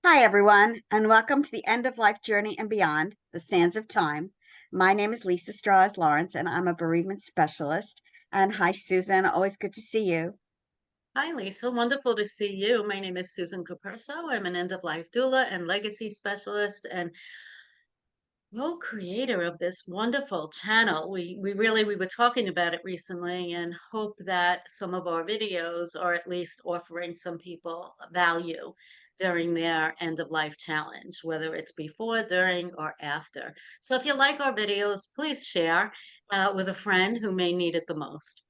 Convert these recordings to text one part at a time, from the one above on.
Hi, everyone, and welcome to the End of Life Journey and Beyond, the Sands of Time. My name is Lisa Strahs-Lorenc, and I'm a bereavement specialist. And hi, Susan. Always good to see you. Hi, Lisa. Wonderful to see you. My name is Susan Capurso. I'm an end-of-life doula and legacy specialist and co-creator of this wonderful channel. We were talking about it recently and hope that some of our videos are at least offering some people value during their end-of-life challenge, whether it's before, during, or after. So if you like our videos, please share with a friend who may need it the most.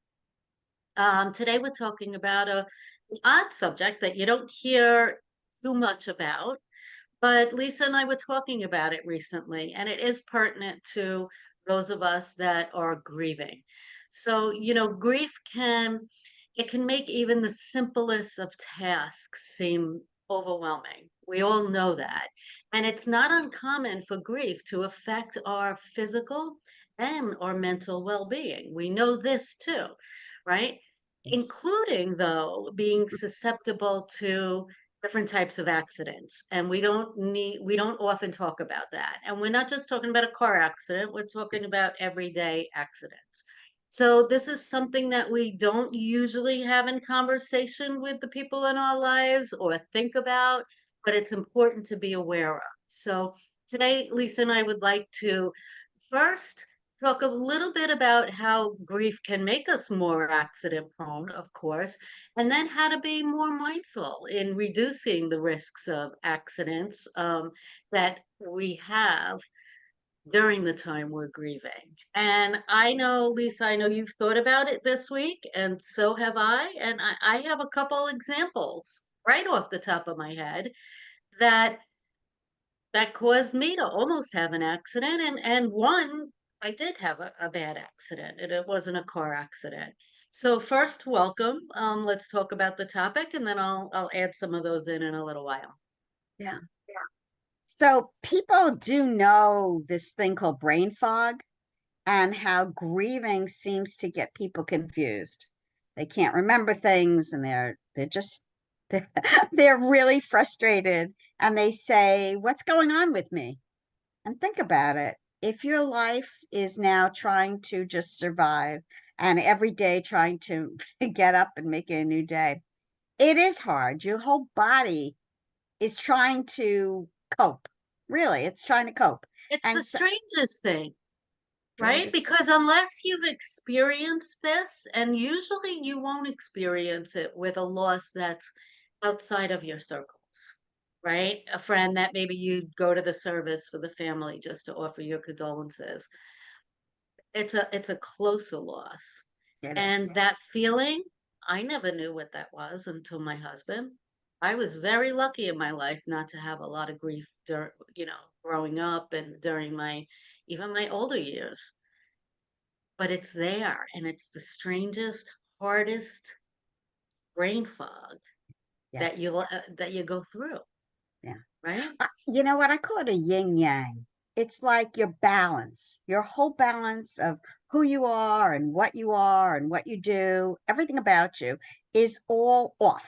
Today we're talking about an odd subject that you don't hear too much about, but Lisa and I were talking about it recently, and it is pertinent to those of us that are grieving. So, grief can make even the simplest of tasks seem overwhelming. We all know that. And it's not uncommon for grief to affect our physical and our mental well-being. We know this too, right? Yes. Including, though, being susceptible to different types of accidents. And we don't often talk about that. And we're not just talking about a car accident, we're talking about everyday accidents. So this is something that we don't usually have in conversation with the people in our lives or think about, but it's important to be aware of. So today, Lisa and I would like to first talk a little bit about how grief can make us more accident prone, of course, and then how to be more mindful in reducing the risks of accidents that we have during the time we're grieving. And I know, Lisa, I know you've thought about it this week, and so have I. And I have a couple examples right off the top of my head that caused me to almost have an accident. And one, I did have a bad accident, and it wasn't a car accident. So first, welcome. Let's talk about the topic, and then I'll add some of those in a little while. Yeah. So people do know this thing called brain fog and how grieving seems to get people confused. They can't remember things and they're just they're, they're really frustrated and they say, "What's going on with me?" And think about it. If your life is now trying to just survive and every day trying to get up and make it a new day, it is hard. Your whole body is trying to cope. Really, it's trying to cope. It's the And so, strangest thing, right? strangest. Because unless you've experienced this, and usually you won't experience it with a loss that's outside of your circles, right? A friend that maybe you'd go to the service for the family just to offer your condolences. It's a closer loss. It is. And that feeling, I never knew what that was until my husband. I was very lucky in my life not to have a lot of grief growing up and during my even my older years. But it's there and it's the strangest, hardest brain fog Yeah. that you go through, Yeah. right? You know what? I call it a yin yang. It's like your balance, your whole balance of who you are and what you do, everything about you is all off.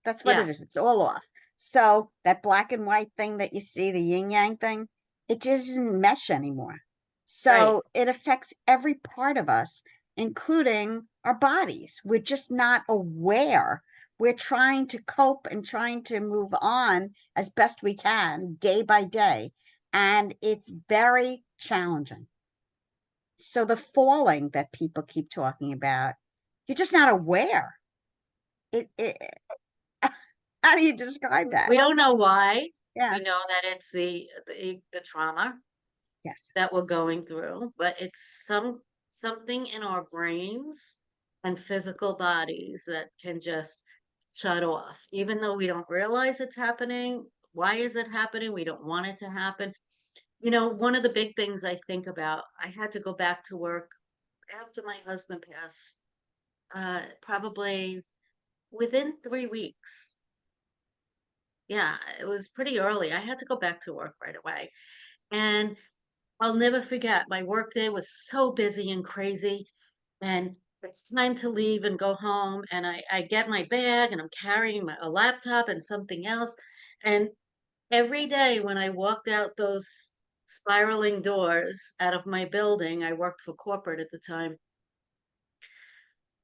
That's what it Yeah, is. It's all off. So that black and white thing that you see, the yin yang thing, it just doesn't mesh anymore. right. So it affects every part of us, including our bodies. We're just not aware. We're trying to cope and trying to move on as best we can day by day. And it's very challenging. So the falling that people keep talking about, you're just not aware. It how do you describe that? We don't know why. Yeah. We know that it's the trauma Yes. that we're going through, but it's something in our brains and physical bodies that can just shut off, even though we don't realize it's happening. Why is it happening? We don't want it to happen. One of the big things I think about, I had to go back to work after my husband passed, probably within 3 weeks. Yeah, it was pretty early. I had to go back to work right away. And I'll never forget, my workday was so busy and crazy, and it's time to leave and go home. And I get my bag and I'm carrying a laptop and something else. And Every day when I walked out those spiraling doors out of my building, I worked for corporate at the time.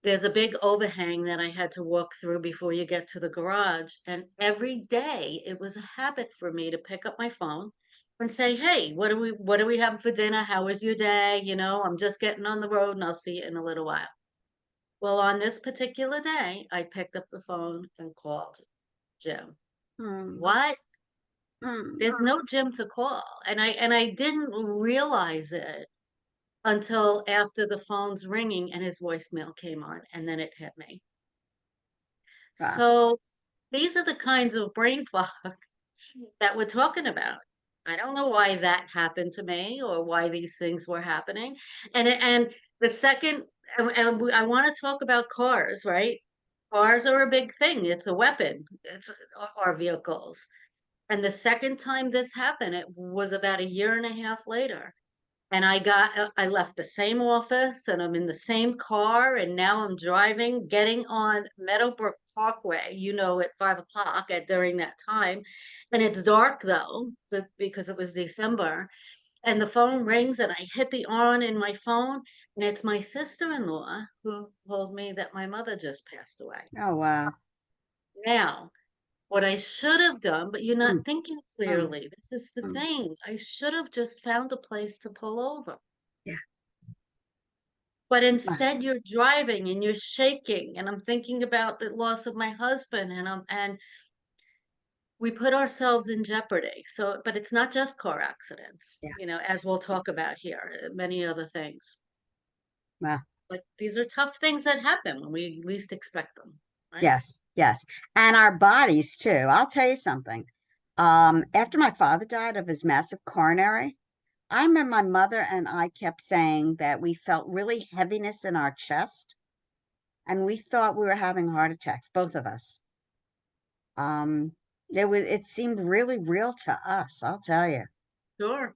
There's a big overhang that I had to walk through before you get to the garage. And every day it was a habit for me to pick up my phone and say, "Hey, what do we have for dinner? How was your day? I'm just getting on the road and I'll see you in a little while." Well, on this particular day, I picked up the phone and called Jim. Mm, What? mm. There's no Jim to call. And I didn't realize it until after the phone's ringing and his voicemail came on, and then it hit me. Wow. So these are the kinds of brain fog that we're talking about. I don't know why that happened to me or why these things were happening. And the second, I want to talk about cars, right? Cars are a big thing. It's a weapon. It's our vehicles. And the second time this happened, it was about a year and a half later. And I left the same office and I'm in the same car. And now I'm driving, getting on Meadowbrook Parkway, at 5 o'clock during that time. And it's dark though, because it was December. And the phone rings and I hit the on in my phone. And it's my sister-in-law who told me that my mother just passed away. Oh, wow. Now, what I should have done, but you're not Mm, thinking mm, clearly. This is the mm. thing. I should have just found a place to pull over. Yeah. But Wow. instead you're driving and you're shaking. And I'm thinking about the loss of my husband and we put ourselves in jeopardy. So, but it's not just car accidents, Yeah. as we'll talk about here, many other things. Wow. But these are tough things that happen when we least expect them, right? Yes. Yes. And our bodies too. I'll tell you something. After my father died of his massive coronary, I remember my mother and I kept saying that we felt really heaviness in our chest and we thought we were having heart attacks, both of us. Um, it seemed really real to us, I'll tell you. Sure.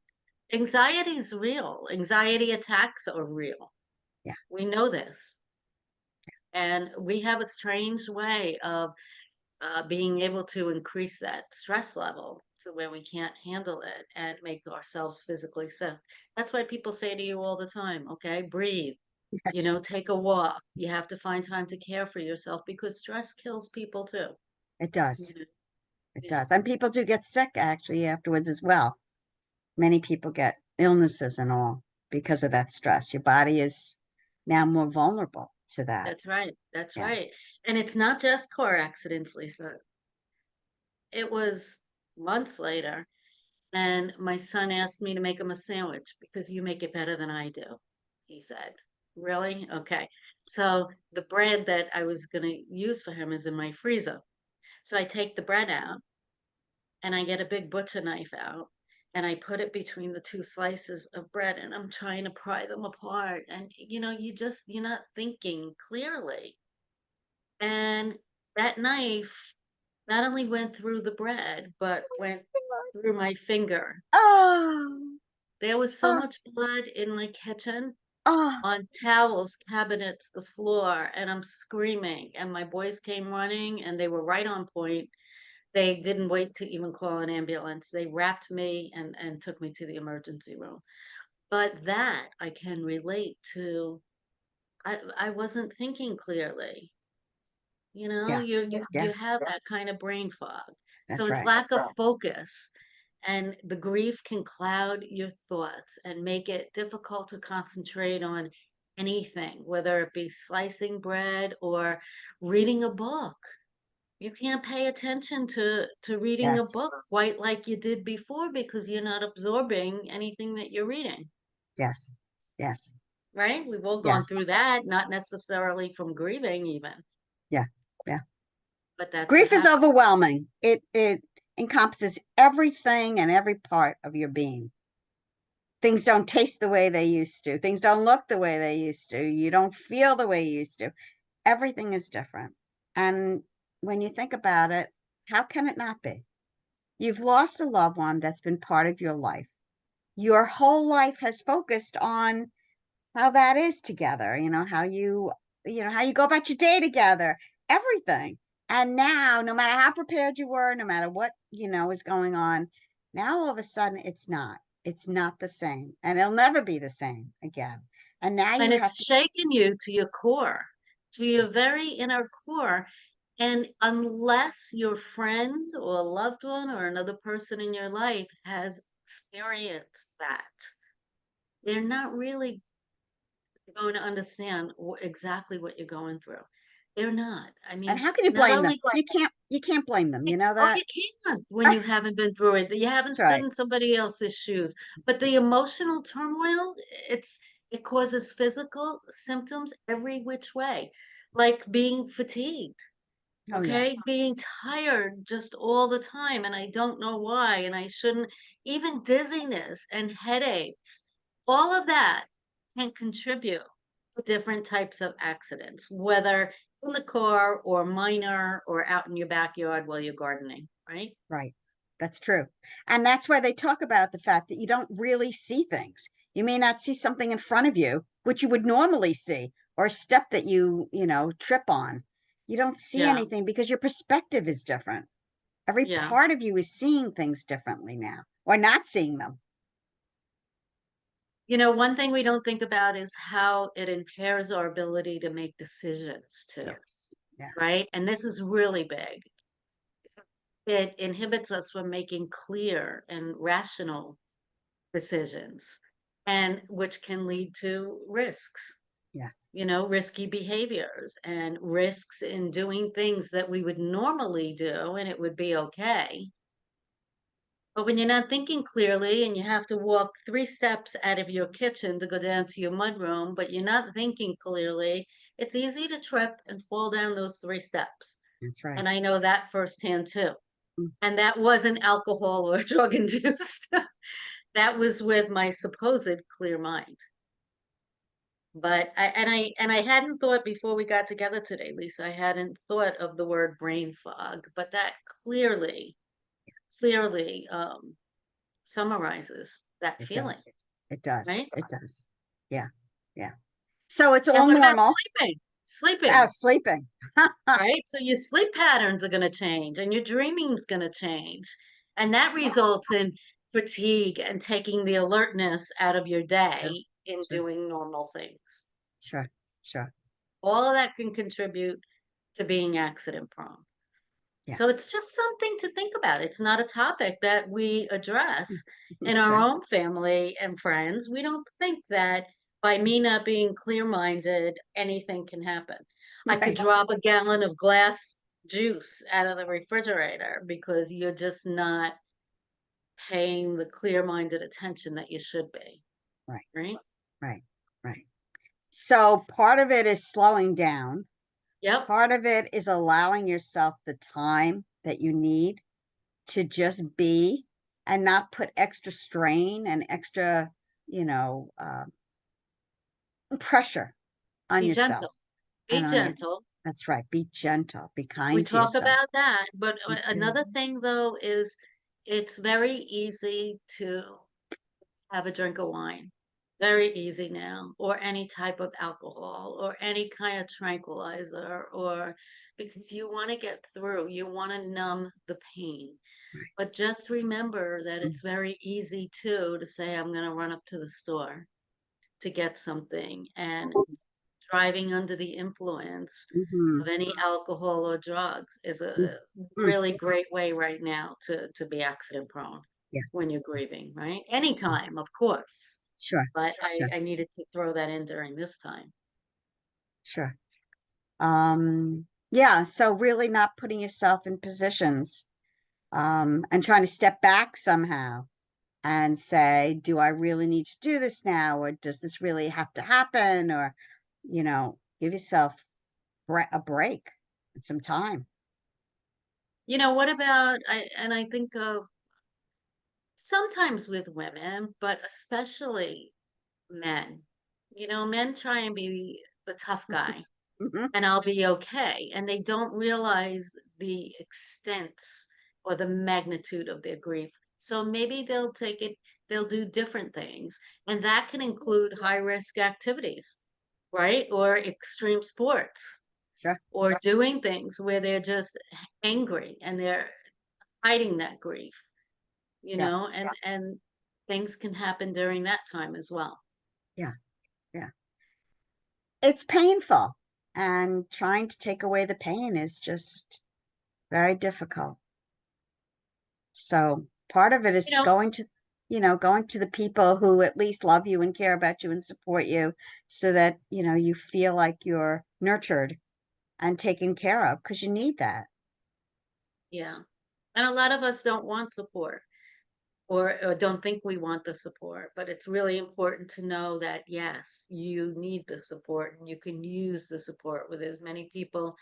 Anxiety is real. Anxiety attacks are real. Yeah. We know this. And we have a strange way of being able to increase that stress level to where we can't handle it and make ourselves physically sick. That's why people say to you all the time, okay, breathe, Yes, take a walk. You have to find time to care for yourself because stress kills people too. it You does. know, It yeah, does. And people do get sick actually afterwards as well. Many people get illnesses and all because of that stress. Your body is now more vulnerable to that. that's right. That's Yeah. right. And it's not just car accidents, Lisa. It was months later, and my son asked me to make him a sandwich because you make it better than I do, he said. Really? Okay. So the bread that I was going to use for him is in my freezer. So I take the bread out and I get a big butcher knife out and I put it between the two slices of bread and I'm trying to pry them apart. And you're not thinking clearly. And that knife not only went through the bread, but went through my finger. Oh, There was so oh, much blood in my kitchen, oh, on towels, cabinets, the floor, and I'm screaming. And my boys came running and they were right on point. They didn't wait to even call an ambulance. They wrapped me and took me to the emergency room. But that I can relate to. I wasn't thinking clearly. yeah, You yeah, have that kind of brain fog. So that's it's right. lack of focus. And the grief can cloud your thoughts and make it difficult to concentrate on anything, whether it be slicing bread or reading a book. You can't pay attention to reading a Yes, book quite like you did before because you're not absorbing anything that you're reading, yes, yes, right? We've all gone yes, through that, not necessarily from grieving even, yeah, yeah. but that's what Grief is happens. overwhelming. It encompasses everything and every part of your being. Things don't taste the way they used to. Things don't look the way they used to. You don't feel the way you used to. Everything is different. And when you think about it, how can it not be? You've lost a loved one that's been part of your life. Your whole life has focused on how that is together, how you go about your day together, everything. And now, no matter how prepared you were, no matter what, is going on, now all of a sudden it's not. It's not the same. And it'll never be the same again. And now And you have it's to, shaken you to your core, to your very inner core. And unless your friend or loved one or another person in your life has experienced that, they're not really going to understand exactly what you're going through. They're not. I and mean, how can you not blame them? only You can't blame them. You know oh, that? you can't when you haven't been through it. You haven't That's stood right. in somebody else's shoes. But the emotional turmoil, it causes physical symptoms every which way, like being fatigued, Oh yeah. okay? Being tired just all the time, and I don't know why, and I shouldn't, even dizziness and headaches, all of that can contribute to different types of accidents, whether in the car or minor or out in your backyard while you're gardening, right? Right. That's true. And that's why they talk about the fact that you don't really see things. You may not see something in front of you, which you would normally see, or a step that trip on. You don't see Yeah, anything because your perspective is different. Every yeah. part of you is seeing things differently now, or not seeing them. You know, one thing we don't think about is how it impairs our ability to make decisions too, Yes. Yes. right? And this is really big. It inhibits us from making clear and rational decisions, and which can lead to risks, Yeah. risky behaviors and risks in doing things that we would normally do and it would be okay. But when you're not thinking clearly and you have to walk 3 steps out of your kitchen to go down to your mudroom, but you're not thinking clearly, it's easy to trip and fall down those 3 steps. That's right. And I know that firsthand too. Mm. And that wasn't alcohol or drug induced. That was with my supposed clear mind. But I hadn't thought before we got together today, Lisa, I hadn't thought of the word brain fog, but that clearly summarizes that It feeling, does. It does. right? It does. Yeah. Yeah. So it's And all what about normal. sleeping? Oh, Sleeping, sleeping. right? So your sleep patterns are going to change and your dreaming's going to change. And that results in fatigue and taking the alertness out of your Sure. day in Sure. doing normal things. Sure. Sure. All of that can contribute to being accident prone. Yeah. So it's just something to think about. It's not a topic that we address in That's our right. own family and friends. We don't think that by me not being clear-minded, anything can happen. I could Right. drop a gallon of glass juice out of the refrigerator because you're just not paying the clear-minded attention that you should be, Right. right? Right. Right. So part of it is slowing down. Yep. Part of it is allowing yourself the time that you need to just be and not put extra strain and extra, you know, uh, pressure on Be yourself gentle. and Be on your. gentle. That's right. Be gentle. Be We kind to talk yourself. about that, but You do. another thing though is it's very easy to have a drink of wine. Very easy now, or any type of alcohol, or any kind of tranquilizer, or because you want to get through, you want to numb the pain. Right. But just remember that Mm. it's very easy too to say, I'm going to run up to the store to get something. And driving under the influence Mhm. of any alcohol or drugs is Mm. a Mm. really great way right now to be accident prone Yeah. when you're grieving, right? Anytime, of course, Sure. but Sure. I needed to throw that in during this time. Sure. Yeah. So really not putting yourself in positions, and trying to step back somehow and say, do I really need to do this now? Or does this really have to happen? Or, give yourself a break and some time. What about I think of sometimes with women, but especially men. Men try and be the tough guy Mhm. and I'll be okay. And they don't realize the extent or the magnitude of their grief. So maybe they'll do different things. And that can include high risk activities, right? Or extreme sports. Sure. or doing things where they're just angry and they're hiding that grief, Yeah. and things can happen during that time as well. Yeah. Yeah. It's painful, and trying to take away the pain is just very difficult. So part of it You is know, going to the people who at least love you and care about you and support you so that, you feel like you're nurtured and taken care of because you need that. yeah. And a lot of us don't want support, or don't think we want the support, but it's really important to know that yes, you need the support and you can use the support with as many people,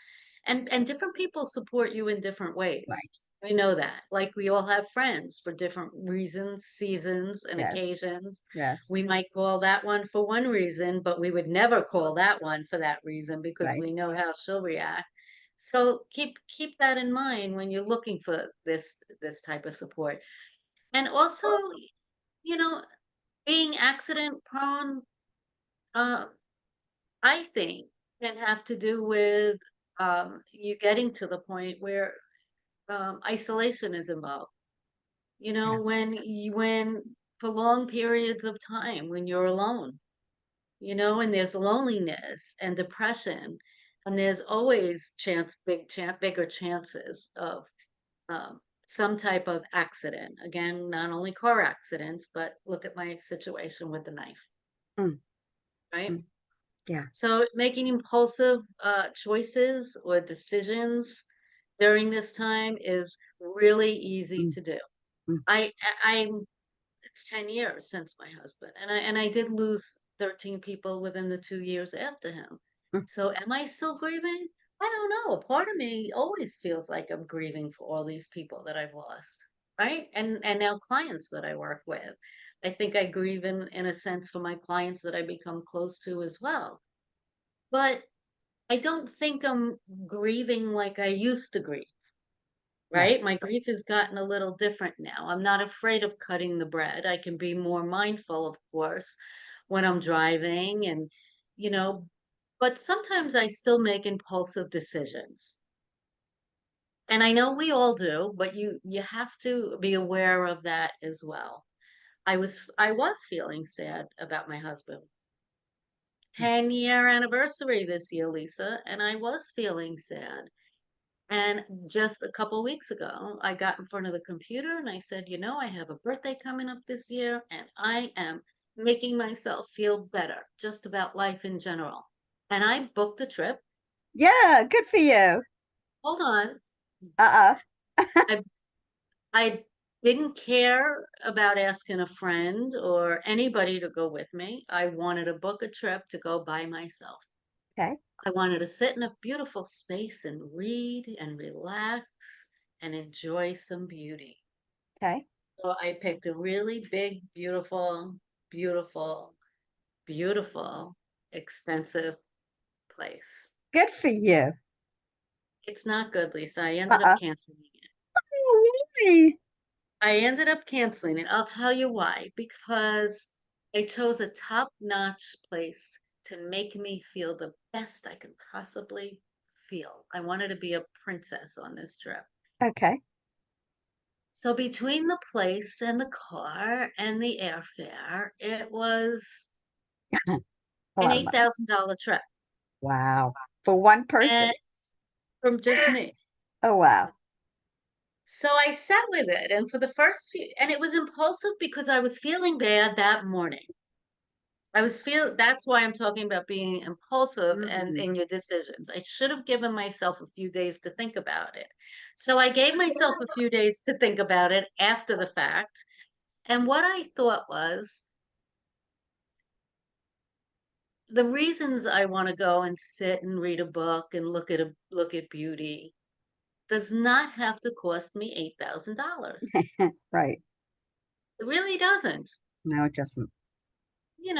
and different people support you in different ways. Right. We know that. Like we all have friends for different reasons, seasons, and Yes. occasions. Yes. We might call that one for one reason, but we would never call that one for that reason because Right. we know how she'll react. So keep that in mind when you're looking for this type of support. And also, you know, being accident prone, uh, I think can have to do with you getting to the point where isolation is involved. Yeah. When for long periods of time when you're alone, and there's loneliness and depression, and there's always bigger chances of um, some type of accident. Again, not only car accidents, but look at my situation with the knife, Mm, right? mm, yeah. So making impulsive choices or decisions during this time is really easy Mm, to do. mm, I'm It's 10 years since my husband, and I did lose 13 people within the 2 years after him. mm. So am I still grieving? I don't know. Part of me always feels like I'm grieving for all these people that I've lost, right? And now clients that I work with. I think I grieve in a sense for my clients that I become close to as well. But I don't think I'm grieving like I used to grieve. Right. Right? My grief has gotten a little different now. I'm not afraid of cutting the bread. I can be more mindful, of course, when I'm driving you know, but sometimes I still make impulsive decisions. And I know we all do, but you have to be aware of that as well. I was feeling sad about my husband. Mm. 10-year anniversary this year, Lisa, and I was feeling sad. And just a couple weeks ago, I got in front of the computer and I said, I have a birthday coming up this year, and I am making myself feel better just about life in general. And I booked a trip. Yeah. Good for you. Hold on. Uh-uh. I I didn't care about asking a friend or anybody to go with me. I wanted to book a trip to go by myself. Okay. I wanted to sit in a beautiful space and read and relax and enjoy some beauty. Okay. So I picked a really big, beautiful, beautiful, expensive place. Good for you. It's not good, Lisa. I ended up Uh-uh. canceling it. Oh, really? I ended up canceling it. I'll tell you why. Because I chose a top-notch place to make me feel the best I could possibly feel. I wanted to be a princess on this trip. Okay. So between the place and the car and the airfare, it was A an lot of money. $8,000 trip. Wow. For one person. And from just me. Oh, wow. So I sat with it, and for the first few, and it was impulsive because I was feeling bad that morning. That's why I'm talking about being impulsive and Mm. in your decisions. I should have given myself a few days to think about it. So I gave myself a few days to think about it after the fact. And what I thought was the reasons I want to go and sit and read a book and look at beauty does not have to cost me $8,000. Right. It really doesn't. No, it doesn't. And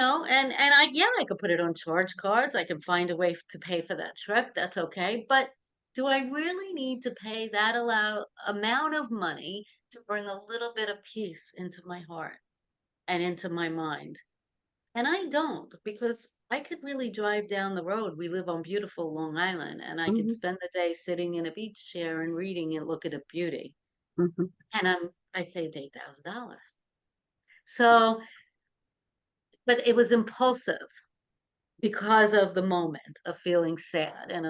I could put it on charge cards. I can find a way to pay for that trip. That's okay. But do I really need to pay that amount of money to bring a little bit of peace into my heart and into my mind? And I don't, because I could really drive down the road. We live on beautiful Long Island, and I could Hmm. spend the day sitting in a beach chair and reading and look at a beauty. Hmm. And I saved $8,000. So, but it was impulsive because of the moment of feeling sad and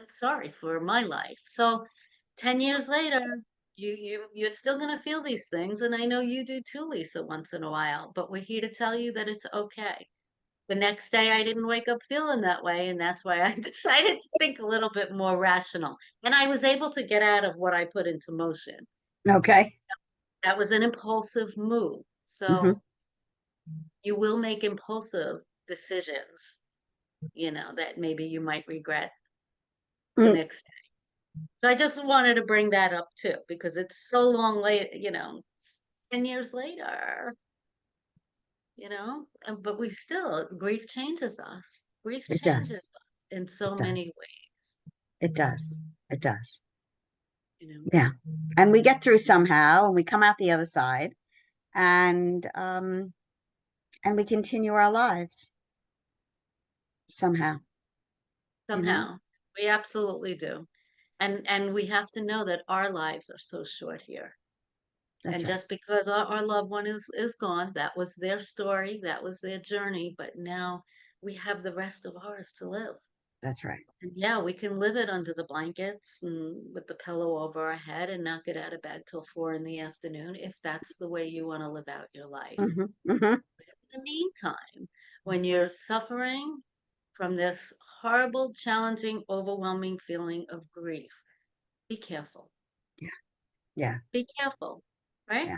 sorry for my life. So 10 years later, you're still gonna feel these things, and I know you do too, Lisa, once in a while, but we're here to tell you that it's okay. The next day I didn't wake up feeling that way, and that's why I decided to think a little bit more rational. And I was able to get out of what I put into motion. Okay. That was an impulsive move. Hmm. So you will make impulsive decisions, that maybe you might regret the Mm. next day. So I just wanted to bring that up too, because it's so long late, it's 10 years later, but we still, grief changes us. Grief It changes does. us in It so does. many ways, It does. It does. you know. Yeah. And we get through somehow and we come out the other side and we continue our lives somehow, you know? Somehow. We absolutely do. And we have to know that our lives are so short here. That's And right. just because our loved one is gone, that was their story, that was their journey, but now we have the rest of ours to live. That's right. And yeah, we can live it under the blankets and with the pillow over our head and not get out of bed till 4 in the afternoon, if that's the way you want to live out your life. Hmm. Hmm. In the meantime, when you're suffering from this horrible, challenging, overwhelming feeling of grief, be careful. Yeah. Yeah. Be careful, right? Yeah.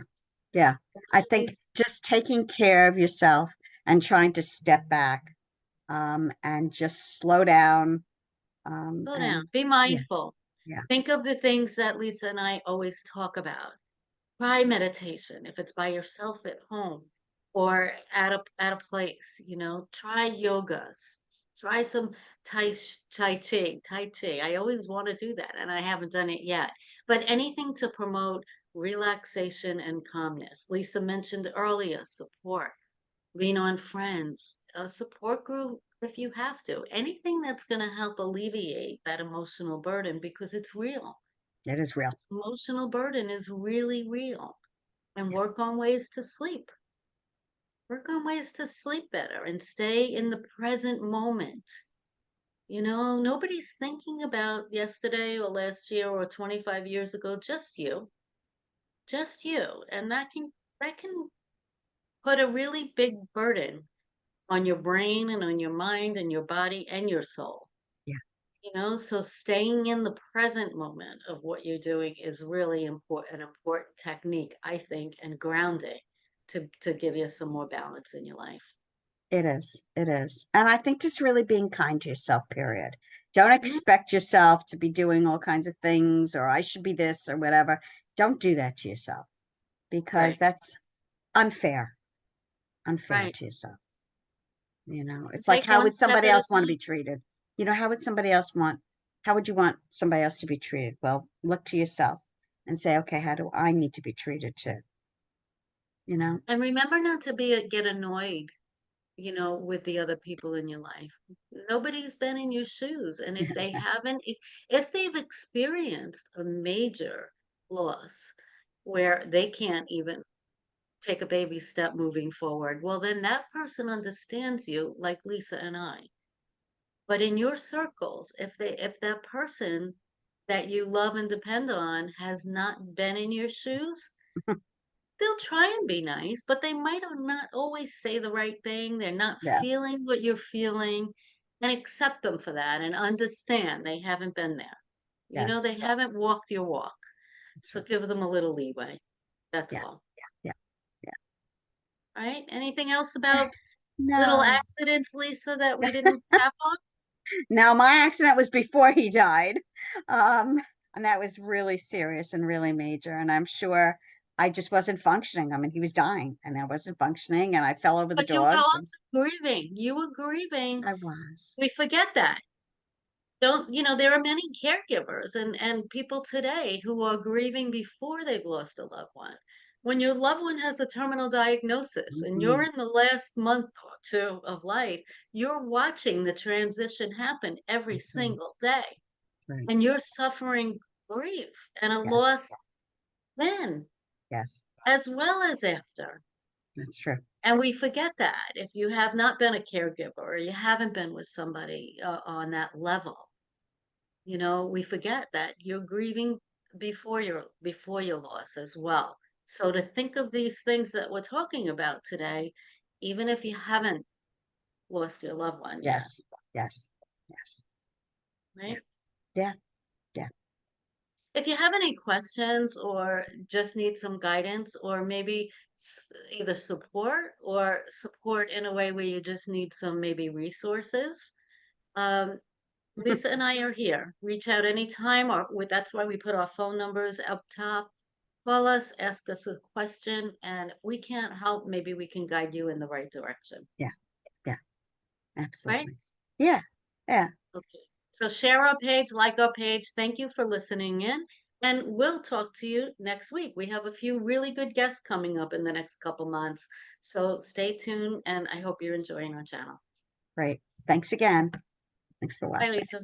Yeah. I think Always just taking care of yourself and trying to step back and just slow down slow and down. Be yeah, mindful. yeah. Think of the things that Lisa and I always talk about. Try meditation if it's by yourself at home or at a place, try yogas. Try some tai chi. I always want to do that and I haven't done it yet. But anything to promote relaxation and calmness. Lisa mentioned earlier support. Lean on friends, a support group if you have to. Anything that's going to help alleviate that emotional burden because it's real. It is real. This emotional burden is really real. And work on ways to sleep. Work on ways to sleep better and stay in the present moment. Nobody's thinking about yesterday or last year or 25 years ago, just you. Just you. And that can put a really big burden on your brain and on your mind and your body and your soul. Yeah, So staying in the present moment of what you're doing is really important, an important technique, I think, and grounding to give you some more balance in your life. it is. It is. And I think just really being kind to yourself, period. Don't Mhm. expect yourself to be doing all kinds of things or I should be this or whatever. Don't do that to yourself because Right, that's unfair, unfair right. to yourself. It's like, Take how one would step somebody at a else want to be time. treated? How would you want somebody else to be treated? Well, look to yourself and say, okay, how do I need to be treated too? You know? And remember not to get annoyed, with the other people in your life. Nobody's been in your shoes. And if Yes. they haven't, if they've experienced a major loss where they can't even take a baby step moving forward, well, then that person understands you like Lisa and I. But in your circles, if that person that you love and depend on has not been in your shoes, they'll try and be nice, but they might not always say the right thing. They're not Yeah. feeling what you're feeling, and accept them for that and understand they haven't been there. Yes. They haven't walked your walk. That's So right. give them a little leeway. That's Yeah. all. Yeah. Yeah. All right. Anything else about little No. accidents, Lisa, that we didn't tap on? Now, my accident was before he died. Um, and that was really serious and really major. And I'm sure I just wasn't functioning. I mean, he was dying and I wasn't functioning and I fell over the But you were dogs and also grieving. You were grieving. I was. We forget that. Don't, there are many caregivers and people today who are grieving before they've lost a loved one. when your loved one has a terminal diagnosis and you're Mhm. in the last month or two of life, you're watching the transition happen every That's right. single day, Right. and you're suffering grief and a Yes. loss then Yes. as well as after. That's true. And we forget that if you have not been a caregiver or you haven't been with somebody on that level, we forget that you're grieving before your loss as well. So to think of these things that we're talking about today, even if you haven't lost your loved one yet, Yes. Yes. Yes. Yeah. right? Yeah. Yeah. If you have any questions or just need some guidance or maybe either support in a way where you just need some maybe resources, um, Lisa and I are here. Reach out anytime, that's why we put our phone numbers up top. Call us, ask us a question, and if we can't help, maybe we can guide you in the right direction, Yeah. Yeah. right? Absolutely. Yeah. Yeah. Okay. So share our page, like our page. Thank you for listening in, and we'll talk to you next week. We have a few really good guests coming up in the next couple months. So stay tuned, and I hope you're enjoying our channel. Great. Thanks again. Thanks for Bye, watching. Lisa.